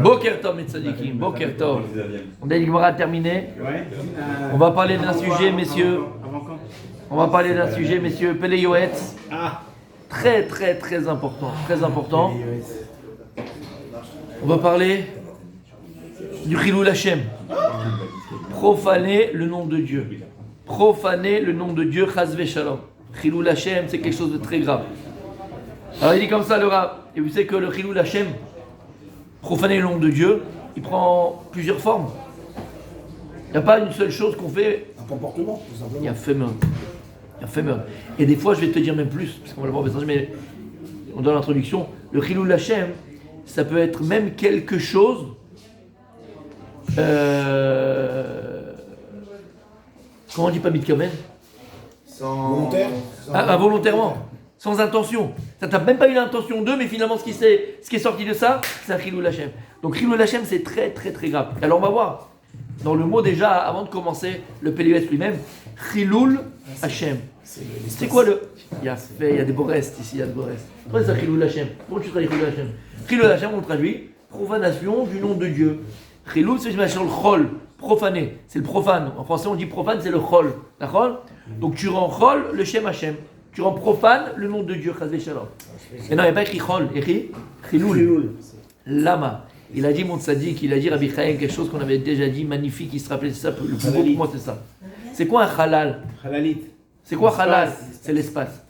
Boker Tov, Metzadikim, Boker Tov. On a dit Gemara terminé. On va parler d'un sujet, messieurs. On va parler d'un sujet, messieurs. Pele Yoetz. Très, très, très important. Très important. On va parler du Chilul Hashem. Profaner le nom de Dieu. Profaner le nom de Dieu, Chas v'Shalom. Chilul Hashem, c'est quelque chose de très grave. Alors il dit comme ça le Rav. Et vous savez que le Chilul Hashem, profaner le nom de Dieu, il prend plusieurs formes. Il n'y a pas une seule chose qu'on fait. Un comportement, tout simplement. Il y a Femer. Et des fois, je vais te dire même plus, parce qu'on va le voir au message, mais on donne l'introduction. Le Chilul Hashem, ça peut être même quelque chose. Comment on dit pas mitkamen? Volontaire. Involontairement, sans intention. Ça t'as même pas eu l'intention d'eux, mais finalement ce qui est sorti de ça, c'est un Chilul Hashem. Donc Chilul Hashem, c'est très très très grave. Alors on va voir, dans le mot déjà, avant de commencer le PLS lui-même, Chilul Hashem. C'est quoi le... Il y a des beaux restes ici, il y a des beaux restes. Pourquoi c'est un Chilul Hashem? Pourquoi tu traduis Chilul Hashem? Chilul Hashem, on le traduit, profanation du nom de Dieu. Chilul, c'est le chol, profané, c'est le profane. En français, on dit profane, c'est le chol. D'accord? Donc tu rends chol le Shem Hashem. Tu rends profane le nom de Dieu, Chas v'Shalom. Et non, il n'y a pas écrit chol, écrit Chilul. Lama. Il a dit, mon tzaddik, il a dit Rabbi Chaim, quelque chose qu'on avait déjà dit, magnifique, il se rappelait, c'est ça, le plus beau pour moi, c'est ça. C'est quoi un halal? Halalit. C'est quoi halal? C'est l'espace.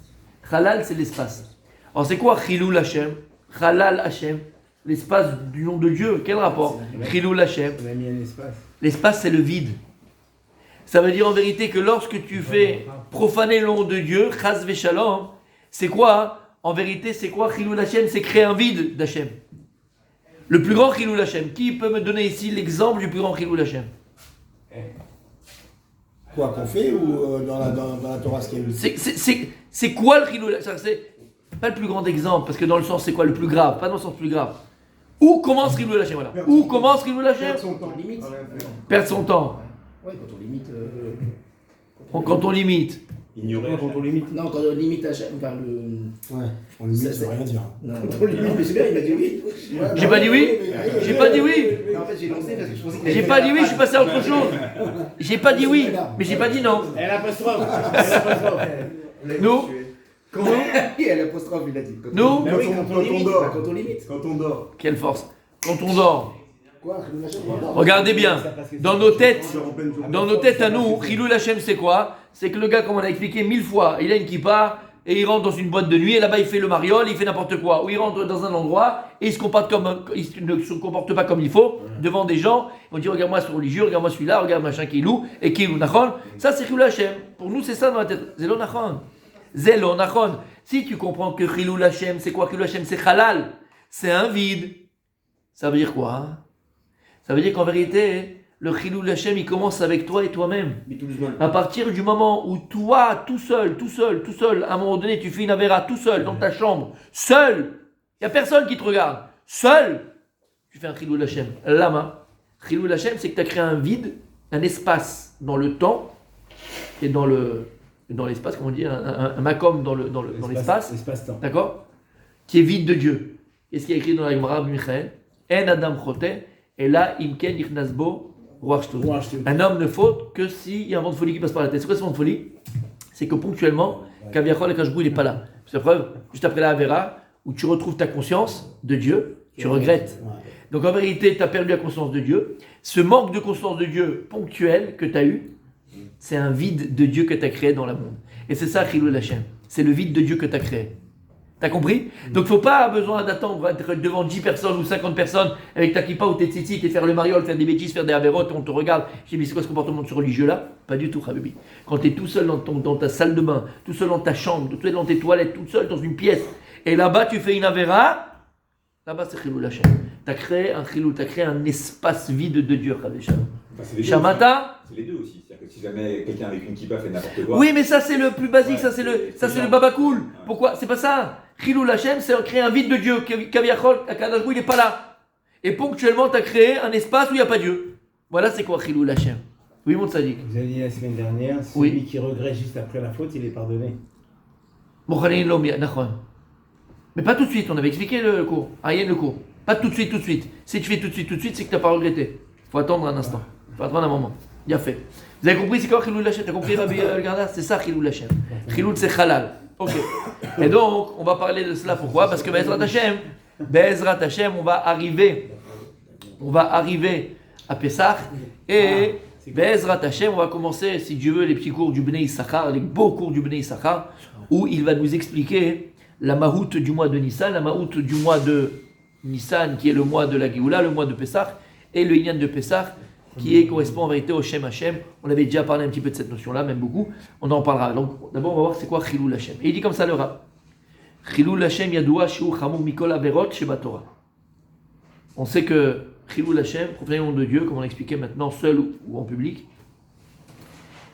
Halal, c'est l'espace. Alors c'est quoi Chilul Hashem? Halal Hashem, l'espace du nom de Dieu. Quel rapport? Chilul Hashem. On a mis un espace. L'espace, c'est le vide. Ça veut dire en vérité que lorsque tu fais profaner le nom de Dieu, Chas v'Shalom, c'est quoi? En vérité, c'est quoi Chilul Hashem? C'est créer un vide d'Hashem. Le plus grand Chilul Hashem. Qui peut me donner ici l'exemple du plus grand Chilul Hashem? Quoi qu'on fait ou dans la Torah ce qu'il y a eu? C'est quoi le Chilul Hashem? C'est pas le plus grand exemple, parce que dans le sens c'est quoi le plus grave? Pas dans le sens plus grave. Où commence Chilul Hashem? Voilà. Où commence Chilul Hashem? Perdre son temps. Limite. Perdre son temps. Ouais, quand on limite. Quand on limite. Ignorer quand on limite. Non, quand on limite Hachem, enfin le. Ouais, on limite, Ça, ça veut rien dire. Non, quand on limite, mais c'est bien, il m'a dit oui. J'ai pas dit oui? J'ai pas dit oui? Non, en fait, j'ai lancé parce que je pensais que. J'ai pas dit oui, je suis passé à autre chose. J'ai pas dit oui, mais j'ai pas dit non. Elle apostrophe. Elle apostrophe. Nous? Comment? Elle apostrophe, il a dit. Nous? Bah oui, quand on limite. Quand on limite. Quand on dort. Quelle force. Quand on dort. Quoi? Chilul Hashem? Regardez bien. Dans nos têtes à nous, Chilul Hashem c'est quoi? C'est que le gars, comme on a expliqué 1000 fois, il a une kippa et il rentre dans une boîte de nuit et là-bas il fait le mariole, il fait n'importe quoi. Ou il rentre dans un endroit et il ne se comporte pas comme il faut devant des gens. Ils vont dire regarde-moi ce religieux, regarde-moi celui-là, regarde machin qui est loup et qui est nachon. Ça c'est Chilul Hashem. Pour nous c'est ça dans la tête. Zelo nachon. Zelo nachon. Si tu comprends que Chilul Hashem c'est quoi? Chilul Hashem c'est halal. C'est un vide. Ça veut dire quoi hein? Ça veut dire qu'en vérité, le Chilul Hashem, il commence avec toi et toi-même. À partir du moment où toi, tout seul, à un moment donné, tu fais une avéra tout seul, dans ta chambre, seul, il n'y a personne qui te regarde, seul, tu fais un Chilul Hashem. Lama. Chilul Hashem, c'est que tu as créé un vide, un espace dans le temps et dans l'espace, comment dire, un makom dans l'espace, L'espace-temps. d'accord, qui est vide de Dieu. Et ce qui est écrit dans la Gemara Michael, En Adam Chote, et là, Imken Ichnasbo, un homme ne faute que s'il y a un vent de folie qui passe par la tête. C'est quoi ce vent de folie? C'est que ponctuellement, Kaviachol et Kajbou, il n'est pas là. C'est la preuve, juste après la Avera, où tu retrouves ta conscience de Dieu, tu regrettes. Donc en vérité, tu as perdu la conscience de Dieu. Ce manque de conscience de Dieu ponctuel que tu as eu, c'est un vide de Dieu que tu as créé dans le monde. Et c'est ça, Chilul Hashem. C'est le vide de Dieu que tu as créé. T'as compris? Donc il ne faut pas besoin d'attendre être devant 10 personnes ou 50 personnes avec ta kippa ou tes tzitzit et faire le mariole, faire des bêtises, faire des avérotes, on te regarde. Je dis mais c'est quoi ce comportement de ce religieux-là? Pas du tout, Habibi. Quand tu es tout seul dans ta salle de bain, tout seul dans ta chambre, tout seul dans tes toilettes, tout seul dans une pièce, et là-bas tu fais une avéra, là-bas c'est Chilul Hashem. Tu as créé un Chilul, tu as créé un espace vide de Dieu, Shamata? C'est les deux aussi. C'est-à-dire que si jamais quelqu'un avec une kippa fait n'importe quoi. Oui, mais ça c'est le plus basique, ça c'est le baba cool. Pourquoi? C'est pas ça. Chilul Hashem, c'est créer un vide de Dieu. Kaviachol, Akadosh Baruch Hu, il n'est pas là. Et ponctuellement, tu as créé un espace où il n'y a pas Dieu. Voilà, c'est quoi Chilul Hashem? Oui, mon tzaddik. Vous avez dit la semaine dernière, celui qui regrette juste après la faute, il est pardonné. Mais pas tout de suite, on avait expliqué le cours. Aïen le cours. Pas tout de suite, tout de suite. Si tu fais tout de suite, c'est que tu n'as pas regretté. Il faut attendre un instant. Il faut attendre un moment. Bien fait. Vous avez compris c'est quoi Chilul Hashem? Tu as compris Rabbi Garda? C'est ça Chilul Hashem. Chilul c'est halal. Ok. Et donc, on va parler de cela. Pourquoi? Parce que Be'ezrat Hashem, on va arriver à Pessah. Et Be'ezrat Hashem, on va commencer, si Dieu veut, les petits cours du Bnei Issachar, les beaux cours du Bnei Issachar, où il va nous expliquer la mahout du mois de Nissan, la mahout du mois de Nissan, qui est le mois de la Géoula, le mois de Pessah, et le Inyan de Pessah, correspond en vérité au Shem Hashem. On avait déjà parlé un petit peu de cette notion-là, même beaucoup. On en parlera. Donc, d'abord, on va voir c'est quoi Chilul Hashem. Et il dit comme ça le Rav. Chilul Hashem yadoua shiur chamur mikol averot sheba Torah. On sait que Chilul Hashem, profaner le nom de Dieu, comme on l'expliquait maintenant, seul ou en public,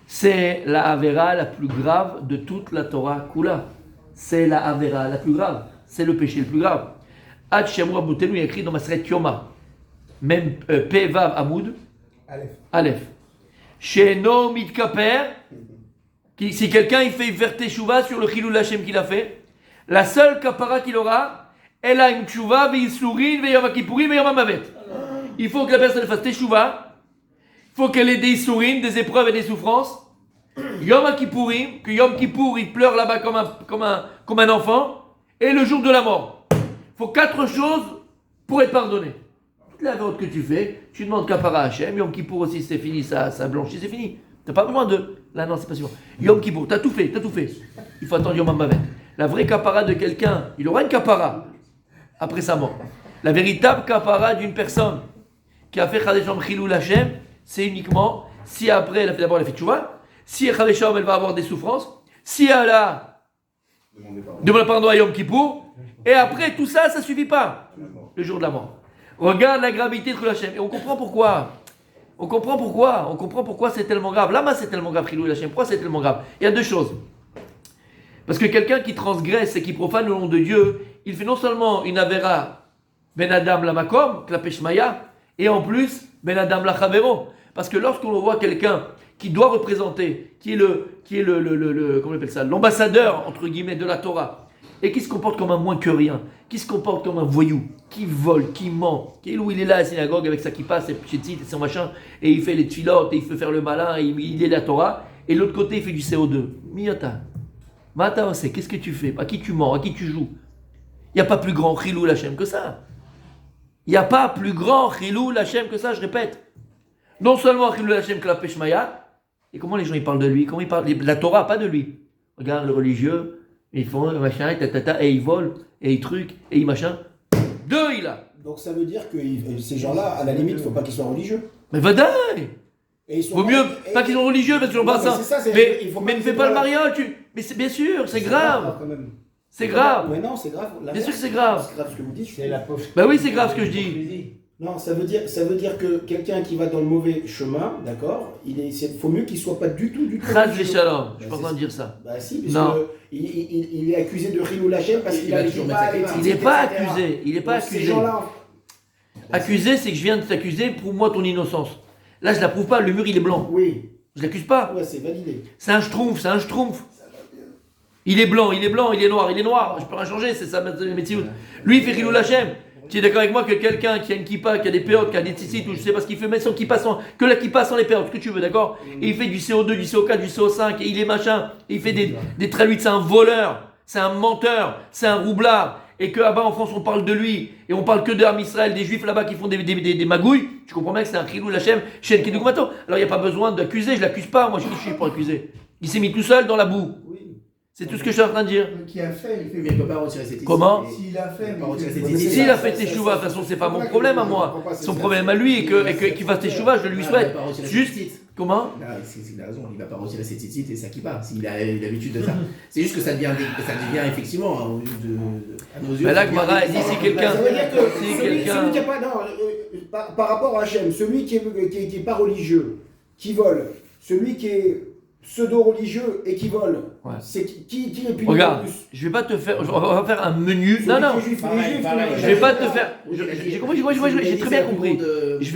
c'est la Avera la plus grave de toute la Torah Kula. C'est la Avera la plus grave. C'est le péché le plus grave. Ad Shamur Abutenu, il y a écrit dans Masret Yoma, même Pe Vav Amoud, Aleph. Sheno Mitkaper, si quelqu'un il fait faire teshuva sur le Chilul Hashem qu'il a fait, la seule kapara qu'il aura, elle a une teshuva, ve'isurin, ve'yom kippurim, ve'yom hamavet. Il faut que la personne fasse teshuva, il faut qu'elle ait des isurin, des épreuves et des souffrances. Yom kippurim, que Yom Kippour il pleure là-bas comme un enfant, et le jour de la mort. Il faut 4 choses pour être pardonné. Toute la vôtre que tu fais, tu demandes kapara à Hashem, Yom Kippour aussi c'est fini, ça blanchit, c'est fini. T'as pas besoin de. Là non, c'est pas sûr. Yom Kippour, t'as tout fait. Il faut attendre Yom Hamavet. La vraie kapara de quelqu'un, il aura une kapara après sa mort. La véritable kapara d'une personne qui a fait Chadesham Chilul Hashem, c'est uniquement si après elle a fait d'abord la tchouva, si Chadesham elle va avoir des souffrances, si elle a demandé pardon à Yom Kippour, et après tout ça, ça suffit pas. Le jour de la mort. Regarde la gravité de Chilul Hashem. Et on comprend pourquoi. On comprend pourquoi c'est tellement grave. Là-bas, c'est tellement grave, Chilul Hashem. Pourquoi c'est tellement grave? Il y a 2 choses. Parce que quelqu'un qui transgresse et qui profane le nom de Dieu, il fait non seulement une avera ben adam la makom, la peshmaya, et en plus ben adam la chavero. Parce que lorsqu'on voit quelqu'un qui doit représenter, qui est comment on appelle ça, l'ambassadeur entre guillemets de la Torah, et qui se comporte comme un moins que rien, qui se comporte comme un voyou, qui vole, qui ment, il est là à la synagogue avec sa kippa, ses tzitzit et son machin, et il fait les tfilotes, et il fait faire le malin, et il est la Torah, et de l'autre côté il fait du CO2. Miyata, Mata, qu'est-ce que tu fais? À qui tu mens? À qui tu joues? Il n'y a pas plus grand Chilul Hashem que ça. Il n'y a pas plus grand Chilul Hashem que ça, je répète. Non seulement Chilul Hashem que la Peshmaya, et comment les gens ils parlent de lui? Comment ils parlent de la Torah, pas de lui. Regarde le religieux, ils font machin, et ils volent, et ils truquent, et ils machin. 2 il a. Donc ça veut dire que ces gens-là, à la limite, il ne faut pas qu'ils soient religieux. Mais vadaï! Vaut mieux pas qu'ils sont religieux parce qu'ils n'ont pas ça. Mais ne fais pas le mariage. Mais c'est bien sûr, c'est grave. C'est grave. Mais non, c'est grave. Bien sûr que c'est grave. C'est grave ce que vous dites. C'est la pauvre. Bah oui, c'est grave ce que je dis. Non, ça veut dire que quelqu'un qui va dans le mauvais chemin, d'accord, il faut mieux qu'il soit pas du tout. Chaz les shalom. Je suis pas en train de dire ça. Bah si, parce qu'il est accusé de Chilul Hashem parce qu'il a toujours pas. Il n'est pas accusé. Il n'est pas accusé. Ces gens-là. Accusé, c'est que je viens de t'accuser. Prouve-moi ton innocence. Là, je la prouve pas. Le mur, il est blanc. Oui. Je l'accuse pas. Ouais, c'est validé. C'est un schtroumpf. Il est blanc, il est noir. Je peux rien changer, c'est ça, métier. Lui, il fait Chilul Hashem. Tu es d'accord avec moi que quelqu'un qui a une kippa, qui a des péotes, qui a des tzitzit, ou je sais pas ce qu'il fait, mais son kippa que la kippa sans les péotes, ce que tu veux, d'accord? Et il fait du CO2, du CO4, du CO5, et il est machin, et il fait des traluites, c'est un voleur, c'est un menteur, c'est un roublard, et que là-bas en France on parle de lui, et on parle que d'Am Israël, des juifs là-bas qui font des magouilles, tu comprends bien que c'est un Chilul Hashem, Shen Kidugmato. Alors il n'y a pas besoin d'accuser, je l'accuse pas, moi je suis pour accuser. Il s'est mis tout seul dans la boue. C'est tout ce que je suis en train de dire. Qui a fait, il ne peut pas retirer ses titres. Comment? S'il a fait, s'il a fait teshuva, de toute façon, c'est pas mon problème à moi. Son problème à lui, et qu'il fasse teshuva, je lui souhaite. Juste, comment? Il a raison, il ne va pas retirer ses titres et ça qui part, s'il a l'habitude de ça. C'est juste que ça devient effectivement, à nos yeux. Mais là, Gmara, dit si quelqu'un. Ça veut dire que celui qui a pas. Non, par rapport à Hachem, celui qui est pas religieux, qui vole, celui qui est pseudo-religieux et qui vole, c'est qui est puni? Regarde, je vais pas te faire, on va faire un menu. Non, je vais pas te faire. J'ai compris, j'ai très bien compris. Je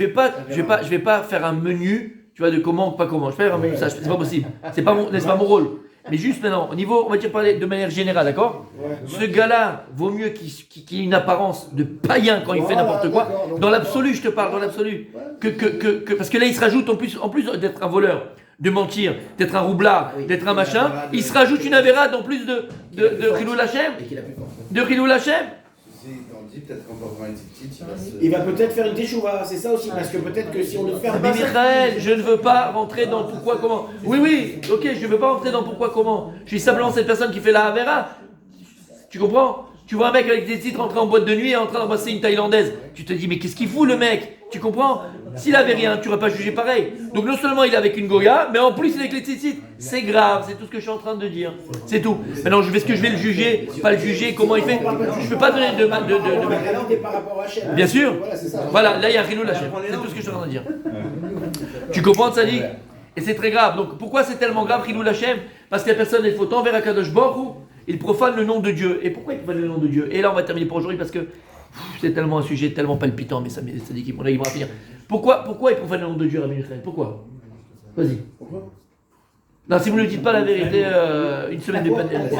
vais pas faire un menu, tu vois, de comment, pas comment. Je vais faire un menu, ça, c'est pas possible. C'est pas mon rôle. Mais juste maintenant, au niveau, on va dire parler de manière générale, d'accord? Ce gars-là, vaut mieux qu'il ait une apparence de païen quand il fait n'importe quoi. Dans l'absolu, je te parle, dans l'absolu. Parce que là, il se rajoute, en plus d'être un voleur, de mentir, d'être un roublard, d'être un machin, il se rajoute une avérade en plus de Chilul Hashem. De Chilul Hashem. Il va peut-être faire une teshuva, c'est ça aussi, parce que peut-être que si on le fait Mais Michael, je ne veux pas rentrer dans pourquoi, comment. Oui, ok, je ne veux pas rentrer dans pourquoi, comment. Je suis simplement cette personne qui fait la Havera. Tu comprends? Tu vois un mec avec des titres rentrer en boîte de nuit et en train d'embrasser une Thaïlandaise. Tu te dis, mais qu'est-ce qu'il fout le mec? Tu comprends? S'il avait rien, tu n'aurais pas jugé pareil. Donc non seulement il est avec une Goya, mais en plus il est avec les tzitzit. C'est grave, c'est tout ce que je suis en train de dire. C'est tout. Maintenant, est-ce que je vais le juger, pas le juger, comment il fait? Je ne peux pas donner de par rapport à Hachem. Bien sûr. Voilà, là il y a un Chilul Hashem. C'est tout ce que je suis en train de dire. Tu comprends, Tzadik? Et c'est très grave. Donc pourquoi c'est tellement grave, Chilul Hashem? Parce que la personne, elle faut envers Akadosh Baruch Hu, il profane le nom de Dieu. Et pourquoi il profane le nom de Dieu? Et là, on va terminer pour aujourd'hui parce que c'est tellement un sujet tellement palpitant, mais ça dit qu'il va finir. Pourquoi il profane le nom de Dieu, Rabbi Michael? Pourquoi? Vas-y. Pourquoi? Non, si vous ne dites pas la vérité, une semaine de pénalité.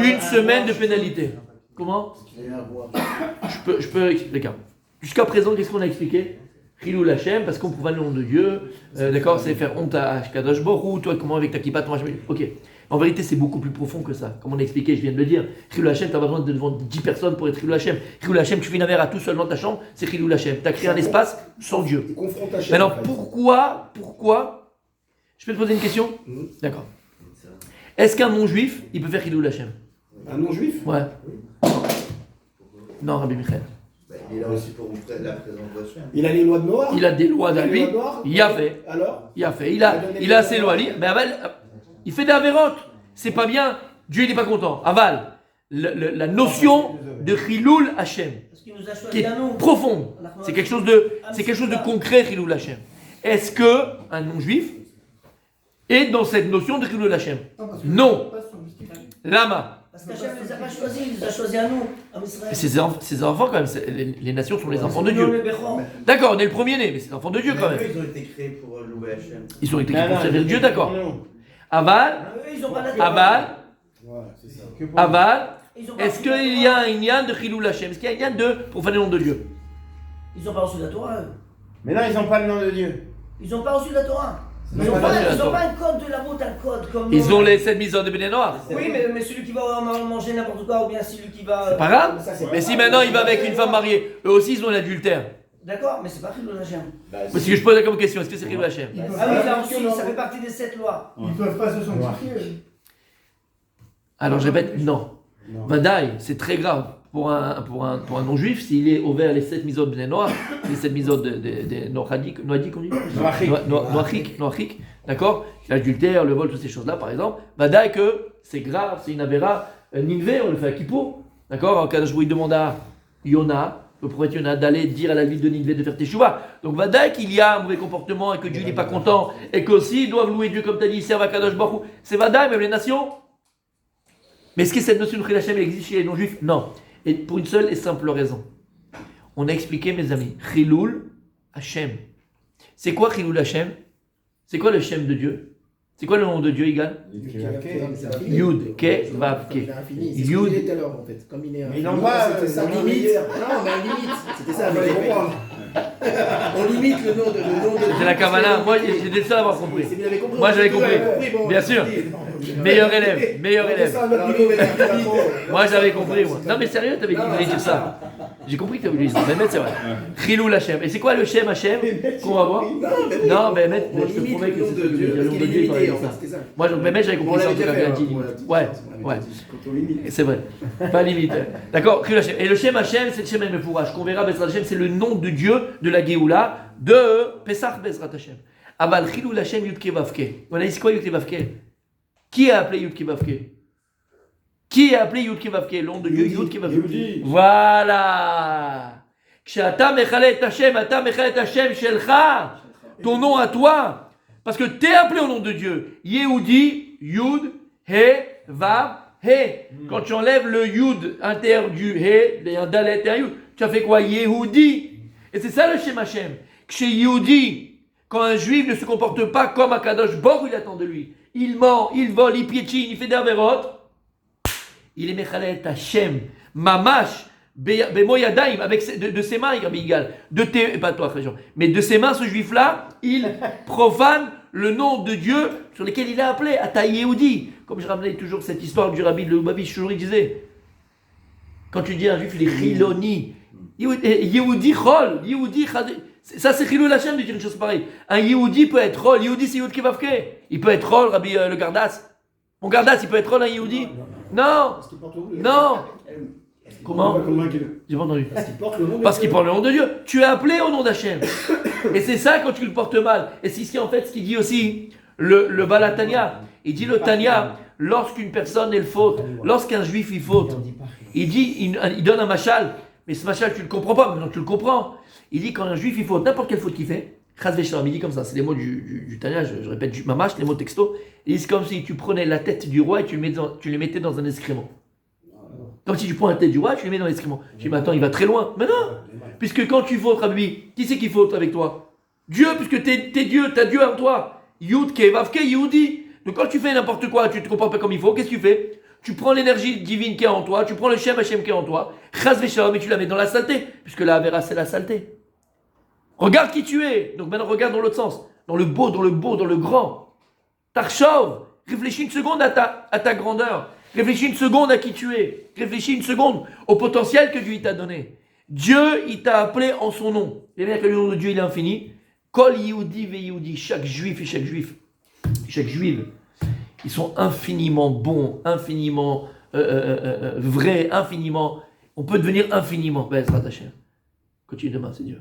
Une semaine de pénalité. Comment? Je peux expliquer. Jusqu'à présent, qu'est-ce qu'on a expliqué? Chilul Hashem, parce qu'on profane le nom de Dieu. D'accord, c'est faire honte à Kadosh Baruch Hu, toi, comment avec ta kippa, ton machin. Ok. En vérité, c'est beaucoup plus profond que ça. Comme on a expliqué, je viens de le dire. Chilul Hashem, tu n'as pas besoin de devant 10 personnes pour être Chilul Hashem. Chilul Hashem, tu fais une affaire à tout seul dans ta chambre, c'est Chilul Hashem. Tu as créé un espace sans Dieu. Maintenant, pourquoi je peux te poser une question? D'accord. Est-ce qu'un non-juif, il peut faire Chilul Hashem? Un non-juif? Ouais. Non, Rabbi Michael. Il est là aussi pour la présence d'Hachem. Il a les lois de Noah. Il a des lois à lui. Il a fait. Alors? Il a fait. Il a ses lois à lui. Mais Aval, il fait des avérotes. C'est pas bien. Dieu, il n'est pas content. Aval, la notion de Chilul Hashem, qui est profonde. C'est quelque chose de concret, Chilul Hashem. Est-ce que un non-juif est dans cette notion de Chilul Hashem? Non. Lama. Parce qu'Hachem ne les a pas choisis, il les a choisis à nous, à Israël. Ces enfants, quand même, les nations sont les enfants de Dieu. D'accord, on est le premier-né, mais c'est les enfants de Dieu quand même. Ils ont été créés pour louer Hachem. Ils ont été créés pour servir Dieu, d'accord. Aval, est-ce qu'il y a un Inyan de Chilul Hashem? Est-ce qu'il y a un Inyan de profaner le nom de Dieu? Ils n'ont pas reçu la Torah. Mais non, ils n'ont pas le nom de Dieu. Ils n'ont pas reçu la Torah. Ils n'ont pas un code de la route, un code comme. Ils ont les 7 mitzvot de Béné Noir. Oui, mais celui qui va manger n'importe quoi, ou bien celui qui va. C'est pas grave. Mais si maintenant il va avec une femme mariée, eux aussi ils ont l'adultère. D'accord, mais c'est pas Chilul Hashem. Mais si je pose la comme question, est-ce que c'est Chilul Hashem? Ah oui, là aussi, ça fait partie des 7 lois. Ils ne peuvent pas se sanctifier. Alors je répète, non. Vadaï, c'est très grave pour un non-juif s'il est ouvert les 7 mitzvot de Béné Noir, les 7 mitzvot de Noadik, on dit? Noachik, d'accord? L'adultère, le vol, toutes ces choses-là, par exemple. Vadaï que c'est grave, c'est une avéra. Ninvé, on le fait à Kippour, d'accord? En cas où il demande à Yona, le prophète Yona, d'aller dire à la ville de Ninvé de faire teshuva. Donc Vadaï qu'il y a un mauvais comportement et que Dieu n'est pas content et qu'aussi ils doivent louer Dieu comme tu as dit, servent à Kadosh Baruch Hu. C'est Vadaï, même les nations. Mais est-ce que cette notion de Chilul Hashem existe chez les non-juifs? Non. Et pour une seule et simple raison. On a expliqué, mes amis, Chilul Hashem. C'est quoi Chilul Hashem? C'est quoi le Shem de Dieu? C'est quoi le nom de Dieu, Igal? Yud, Ke, Vav, Ke. Yud. Il est alors, en fait, comme il est. Mais ils n'ont pas ça limite. Non, mais on limite. C'était ça, avec les comprendre. On limite le nom de. C'est la Kavanah. Moi, j'étais le seul à avoir compris. Moi, j'avais compris. Bien sûr. Meilleur élève. Moi, j'avais compris. Moi. Non, mais sérieux, t'avais dit que tu voulais dire ça. J'ai compris que tu voulais dire ça. Mais c'est vrai. Chilul Hashem. Et c'est quoi le Shem Hashem qu'on va voir? Non, mais je te promets que c'est le nom de Dieu. Moi, j'avais compris ça en tout cas. Ouais. C'est vrai. Pas limite. D'accord, Chilul Hashem. Et le Shem Hashem, c'est le Shem Mefourash. Qu'on verra, Bezrat Hashem, c'est le nom de Dieu de la Géoula de Pesach Bezrat Hashem. Aval Chilul Hashem Yud-Ke Vav-Ke. On a dit c'est quoi Yud-Ke Vav-Ke? Qui a appelé Yud-Ke Vav-Ke? Qui a appelé Yud-Ke Vav-Ke? Le nom de Dieu Yud-Ke Vav-Ke. Voilà. Kshe'ata mechalet Hashem, ata mechalet Hashem shelcha. Ton nom à toi. Parce que tu es appelé au nom de Dieu. Yehudi, Yud, He, Vav, He. Quand tu enlèves le Yud intérieur du He, il y a un Dalet et un Yud, tu as fait quoi? Yehudi. Et c'est ça le Shem Hashem. Chez Yehudi, quand un juif ne se comporte pas comme Akadosh Baruch Hu il attend de lui, il ment, il vole, il piétine, il fait des avérotes, il est Mechalet Hashem, Mamash, Bemo Yadaim, avec de ses mains, pas toi, frère Jean, mais de ses mains, ce juif-là, il profane le nom de Dieu sur lequel il est appelé, Ata Yehudi. Comme je ramenais toujours cette histoire du rabbi de Lubavitch, toujours il disait, quand tu dis un juif, il est Chiloni, Yehudi Chol, Yehudi Chad. Ça, c'est Chilou Hashem de dire une chose pareille. Un Yehudi peut être Rol. Yehudi, c'est Yehud Kevavke. Il peut être Rol, Rabbi le Gardas. Mon Gardas, il peut être Rol, un Yehudi. Non. Non. Comment? J'ai pas entendu. Parce qu'il porte le nom de Dieu. Tu es appelé au nom d'Hachem. Et c'est ça quand tu le portes mal. Et c'est ici, en fait, ce qu'il dit aussi, le Balatania. Il dit le Tania, lorsqu'une personne, elle faute, lorsqu'un juif, il faute, il dit, il donne un machal. Mais ce machal, tu le comprends pas. Maintenant, tu le comprends. Il dit quand un juif il faute, n'importe quelle faute qu'il fait, Chaz Veshalom, il dit comme ça, c'est les mots du Tanya, je répète, mamash, les mots texto, il dit c'est comme si tu prenais la tête du roi et tu le mettais dans un excrément. Comme si tu prends la tête du roi et tu le mets dans l'excrément. Je dis mais attends, il va très loin. Mais non, puisque quand tu fautes, Rabbi, qui c'est qui faute avec toi? Dieu, puisque t'es Dieu, t'as Dieu en toi. Yud Kevavke Yehudi. Donc quand tu fais n'importe quoi, tu te comportes pas comme il faut, qu'est-ce que tu fais? Tu prends l'énergie divine qui est en toi, tu prends le Shem Hashem qui est en toi, Chaz Veshalom, et tu la mets dans la saleté, puisque la Avera c'est la saleté. Regarde qui tu es. Donc maintenant regarde dans l'autre sens, dans le beau, dans le grand. Tarchov, réfléchis une seconde à ta grandeur. Réfléchis une seconde à qui tu es. Réfléchis une seconde au potentiel que Dieu t'a donné. Dieu, il t'a appelé en son nom. Et bien que le nom de Dieu il est infini. Kol Yehudi ve Yehudi, chaque juif et chaque juive. Ils sont infiniment bons, infiniment vrais, infiniment. On peut devenir infiniment. Continue demain, c'est Dieu.